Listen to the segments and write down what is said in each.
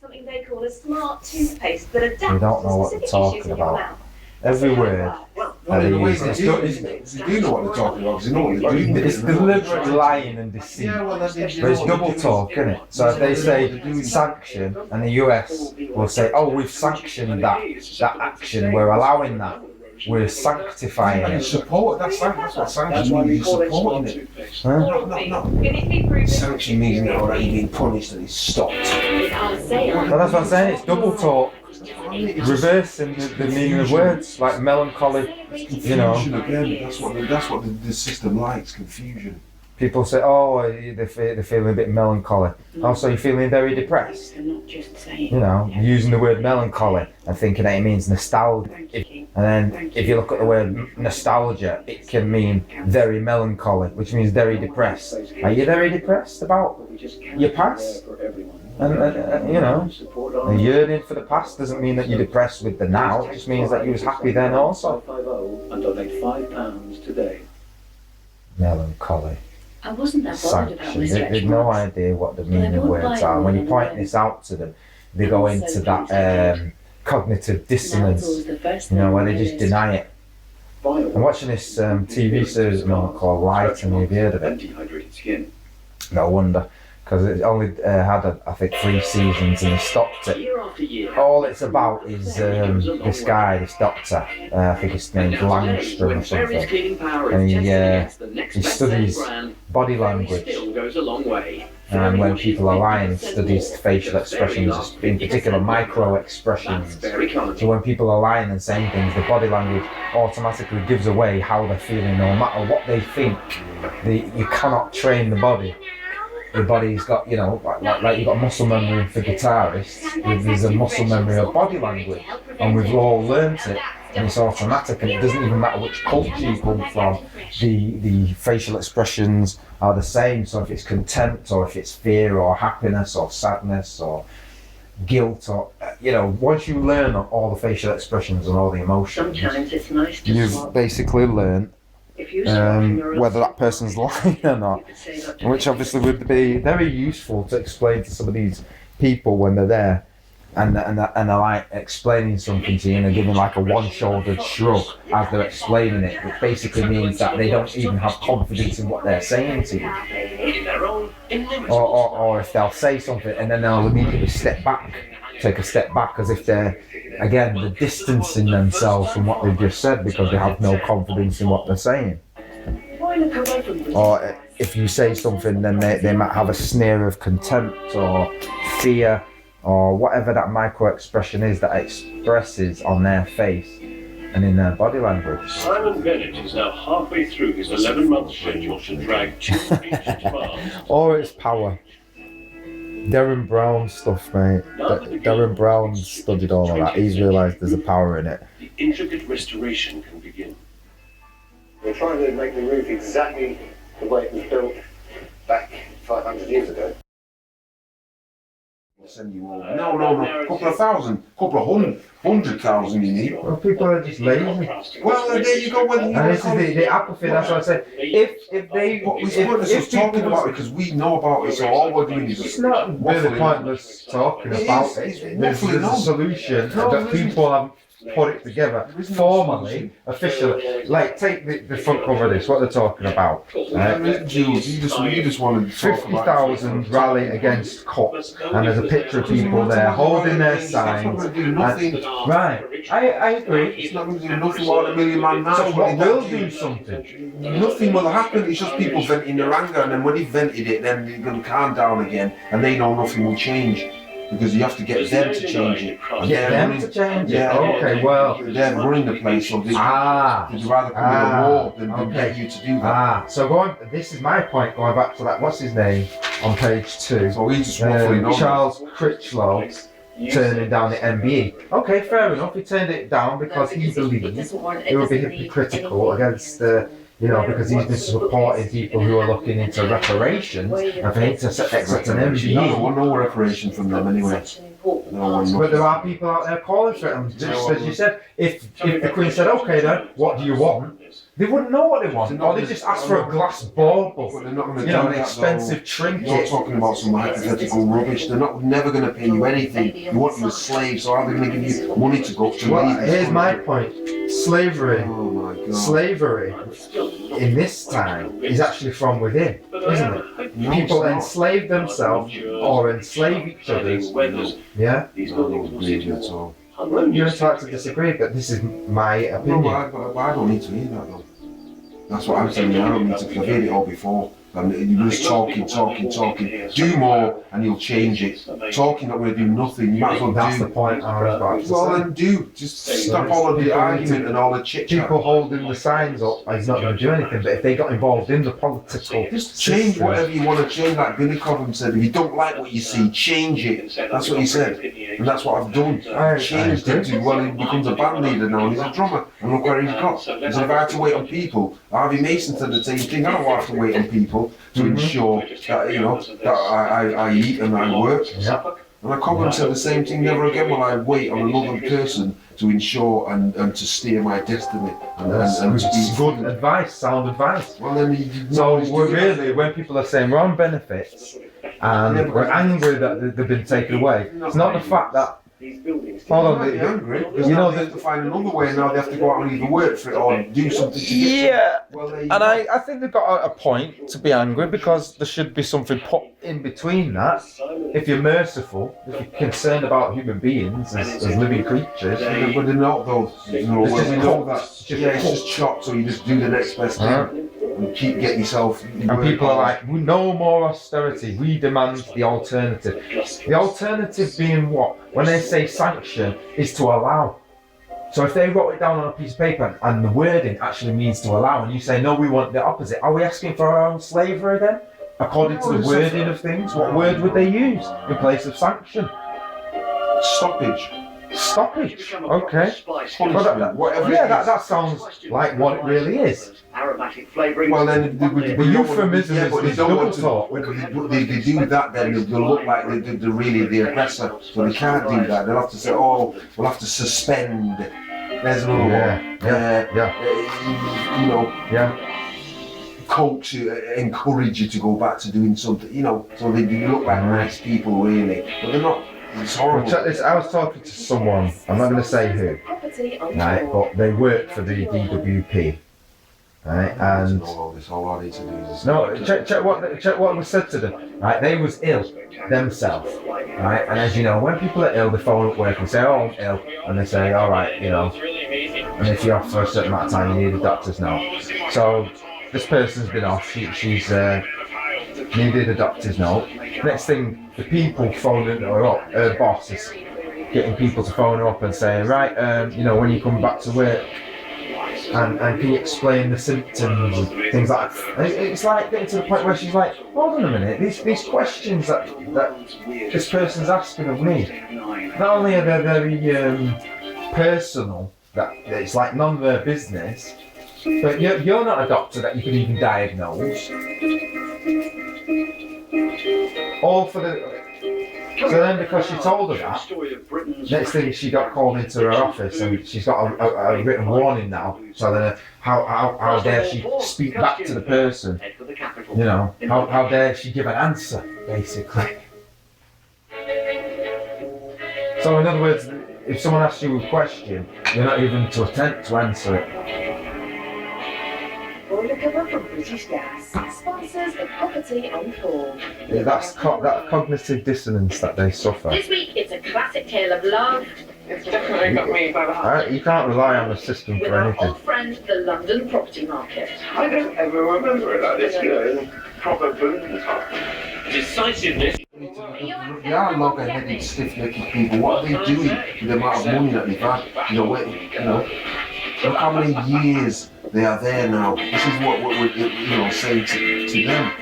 something they call a smart toothpaste that adapts They don't know to what they're specific issues talking in your about. mouth. Every word. Well, in the ways they do, isn't it? They do know what they're talking about, because they know what they're doing. It's deliberate lying and deceit. Yeah, well, But it's double talk, isn't it? So if they say sanction, and the US will say, oh, we've sanctioned that action, we're allowing that, we're sanctifying And you it. support, that's what sanctions means, you're supporting it. Huh? No. Sanction means now that you're being punished and it's stopped. Well, that's what I'm saying, it's double talk. Reversing the meaning of words, like melancholy, you know. Confusion again, that's what the system likes, confusion. People say, oh, they're feeling a bit melancholy. Oh, so you're feeling very depressed? You know, using the word melancholy and thinking that it means nostalgia. And then if you look at the word nostalgia, it can mean very melancholy, which means very depressed. Are you very depressed about your past? And you know, a yearning for the past doesn't mean that you're depressed with the now. It just means that you was happy then also. And donate £5 today. Melancholy. I wasn't that bothered about Sanction. this They've no idea what the meaning of words are. When you point this out to them, they go into that cognitive dissonance, you know, where they just deny it. I'm watching this TV series called Light, and you've heard of it. Dehydrated skin. No wonder, because it only had, I think, 3 seasons, and he stopped it. Year after year. All it's about is this guy, this doctor, I think his name's Langstrom or something, and he studies body language, Still goes a long way. and when people are lying, he studies facial expressions, in particular micro expressions. Very common. So when people are lying and saying things, the body language automatically gives away how they're feeling, no matter what they think. You cannot train the body. The body's got, you know, like you've got muscle memory for guitarists, there's a muscle memory of body language, and we've all learnt it, and it's automatic, and it doesn't even matter which culture you come from, the facial expressions are the same. So if it's contempt, or if it's fear, or happiness, or sadness, or guilt, or, you know, once you learn all the facial expressions and all the emotions, Sometimes it's nice to you've swap. basically learned If you swap your whether that person's lying or not, you could say that to which me. obviously would be very useful to explain to some of these people when they're there, and they're like explaining something to you, and they're giving like a one-shouldered shrug as they're explaining it, which basically means that they don't even have confidence in what they're saying to you, In their own inimitable or if they'll say something and then they'll immediately take a step back, as if they're, again, they're distancing themselves from what they've just said because they have no confidence in what they're saying. Or if you say something, then they might have a sneer of contempt or fear, or whatever that micro expression is that expresses on their face and in their body language. Simon Bennett is now halfway through his 11-month schedule to drag 2 ancient barns. Or it's power. Darren Brown stuff, mate. Darren Brown studied all of that. He's realised there's a power in it. The intricate restoration can begin. We're trying to make the roof exactly the way it was built back 500 years ago. Send you over. No. Couple of 100,000 you need. Well, people are just lazy. Well, there you go. Well, And this is the apathy, that's what I said. If it's pointless us talking about it because we know about it, so all we're doing is it's not really waffling. pointless talking about It's it. There's waffling a on. solution No, that there people have put it together formally, officially. Like, take the front cover of this, what they're talking about. Jules, you just want to talk about 50,000 rally against cuts, and there's a picture of people there holding their signs. Right, I agree. It's not going to do nothing more than a million man march. So what will do something? Nothing will happen. It's just people venting their anger, and then when they've vented it, then they're going to calm down again, and they know nothing will change. Because you have to get them to change it. And Get they're them running- to change it? Yeah, Okay, well. they're running the place, so they'd rather come to war than get you to do that. So this is my point, going back to that, what's his name, on page 2. So he's just waffling on. Charles Critchlow turning down the MBE. Okay, fair enough, he turned it down because he believes it would be hypocritical against the, because he's been supporting people who are looking into reparations, and for him to accept an MBE. No reparation from them anyway. But there are people out there calling for it, and just as you said, if the Queen said, okay then, what do you want? they wouldn't know what they want, They're or not they gonna- just ask for a glass bauble, But they're not going to you know, do an that, expensive though. You're trinket. talking about some hypothetical rubbish. They're never going to pay you anything. You want you as slaves, so how are they going to give you money to go to Well, leave this here's my country? point. Slavery. Oh my God. Slavery in this time is actually from within, isn't it? No, People it's not. enslave themselves or enslave each other. Yeah? These I buildings don't will agree sit with you at all. You're entitled to disagree, but this is my No, opinion. but I don't need to hear that though. That's what I'm saying. I don't need to, because I've heard it all before. And you're just talking. Do more and you'll change it. Talking not going to do nothing. You might as well That's the do. point I was about to Well say. then do. Just stop all of the argument and all the chit chat. People holding the signs up is not going to do anything, but if they got involved in the political Just change system, whatever you want to change. Like Billy Cobham said, if you don't like what you see, change it. That's what he said. And that's what I've done. I Changed it to, well, he becomes a band leader now and he's a drummer. And look where he's got. So if I had to wait on people, Harvey Mason said the same thing. I don't have to wait on people to ensure that, you know, that I eat and I work. Yeah. And I Cobham said the same thing. Never again will I wait on another person to ensure and to steer my destiny. And to be good advice, sound advice. Well, then you So we're really, when people are saying we're on benefits and we're angry that they've been taken away, it's not the fact that, These buildings. hold They're on, not angry, because you know now they have to find another way. Now they have to go out and either work for it or do something to get. yeah, Well, there you and go. I think they've got a point to be angry because there should be something put in between that. If you're merciful, if you're concerned about human beings as living creatures, Yeah, but they're not though. You know, It's well, just you know cut. that. It's just Yeah, it's cut. just chopped. So you just do the next best thing Alright. and keep getting yourself. and people are like, no more austerity, we demand the alternative. The alternative being what? When they say sanction, is to allow. So if they wrote it down on a piece of paper and the wording actually means to allow, and you say, no, we want the opposite, are we asking for our own slavery then? According to the wording of things, what word would they use in place of sanction? stoppage. Stoppage. Okay. Punishment, whatever Yeah, it is. that sounds like what it really is. Aromatic flavouring. Well, then The euphemism yeah, is but they is don't double want to. talk. They do that, then they'll look like they're really the aggressor. So they can't do that. They'll have to say, "Oh, we'll have to suspend." There's another one. Yeah. You know, Yeah. coach you, encourage you to go back to doing something. You know, so they look like nice people, really, but they're not. It's Well, horrible. check this. I was talking to someone, I'm not going to say who, Property on right, board. but they work for the DWP, right, and all this, all I need to do is no, check what was said to them, right, they was ill themselves, right, and as you know, when people are ill, they phone up work and say, oh, I'm ill, and they say, all right, you know, and if you're off for a certain amount of time, you need a doctor's note. So this person's been off, she's needed a doctor's note. Next thing, the people phoning her up, her boss is getting people to phone her up and saying, right, you know, when you come back to work, and can you explain the symptoms and things like that. And it's like getting to the point where she's like, hold on a minute, these questions that this person's asking of me, not only are they very personal, that it's like none of their business, but you're not a doctor that you can even diagnose. All for the... So then because she told her that, next thing she got called into her office and she's got a written warning now. So then how dare she speak back to the person, you know, how dare she give an answer, basically. So in other words, if someone asks you a question, you're not even to attempt to answer it. Boiler cover from British Gas. Sponsors of Property on Board. Yeah, that's that cognitive dissonance that they suffer. This week it's a classic tale of love It's definitely got me by the heart. You can't rely on the system with for our anything. old friend, the London property market. I don't ever remember it like this, you know. Proper boom time. Decisiveness. They are logger-headed, stiff-necked people. What are they doing with the amount of money that they've had? Look how many years they are there now. This is what we're saying to them.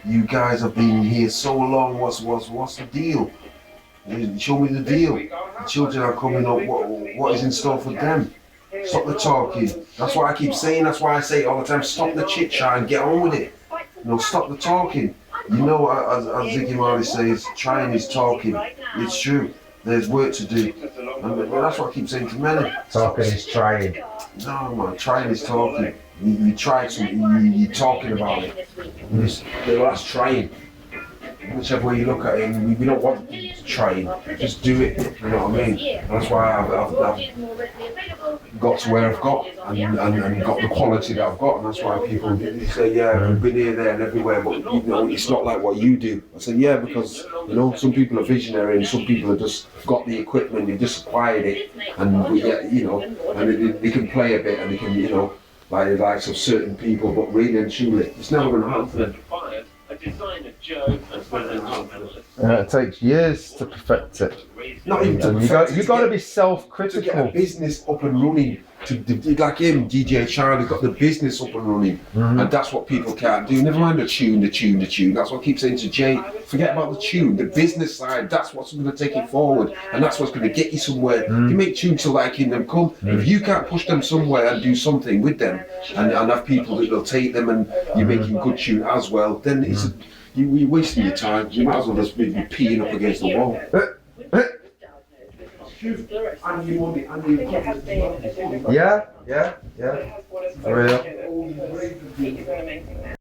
You guys have been here so long. What's the deal? Show me the deal. The children are coming up. What is in store for them? Stop the talking. That's what I keep saying. That's why I say it all the time. Stop the chit chat and get on with it. Stop the talking. You know, as Ziggy Marley says, trying is talking. It's true. There's work to do. And that's what I keep saying to many. Talking is trying. No, man, trying is talking. You tried something, you're talking about it. Well, that's trying. Whichever way you look at it, we don't want to try it. Just do it. You know what I mean? And that's why I've got to where I've got and got the quality that I've got. And that's why people say, yeah, we've been here, there, and everywhere, but you know, it's not like what you do. I said, yeah, because you know, some people are visionary and some people have just got the equipment, they just acquired it, and you know, and they can play a bit and they can, you know, like the likes of certain people, but really and truly, it's never going to happen. It takes years to perfect it. Not even to And you got to be self-critical. To get a business up and running, like him, DJ Charlie's got the business up and running, and that's what people can't do. Never mind the tune. That's what I keep saying to Jay. Forget about the tune, the business side. That's what's going to take it forward, and that's what's going to get you somewhere. You make tunes to like in them come. If you can't push them somewhere and do something with them, and have people that will take them, and you're making good tune as well, then it's you're wasting your time. You might as well just be peeing up against the wall. Yeah. It has what is For real. He's doing amazing there.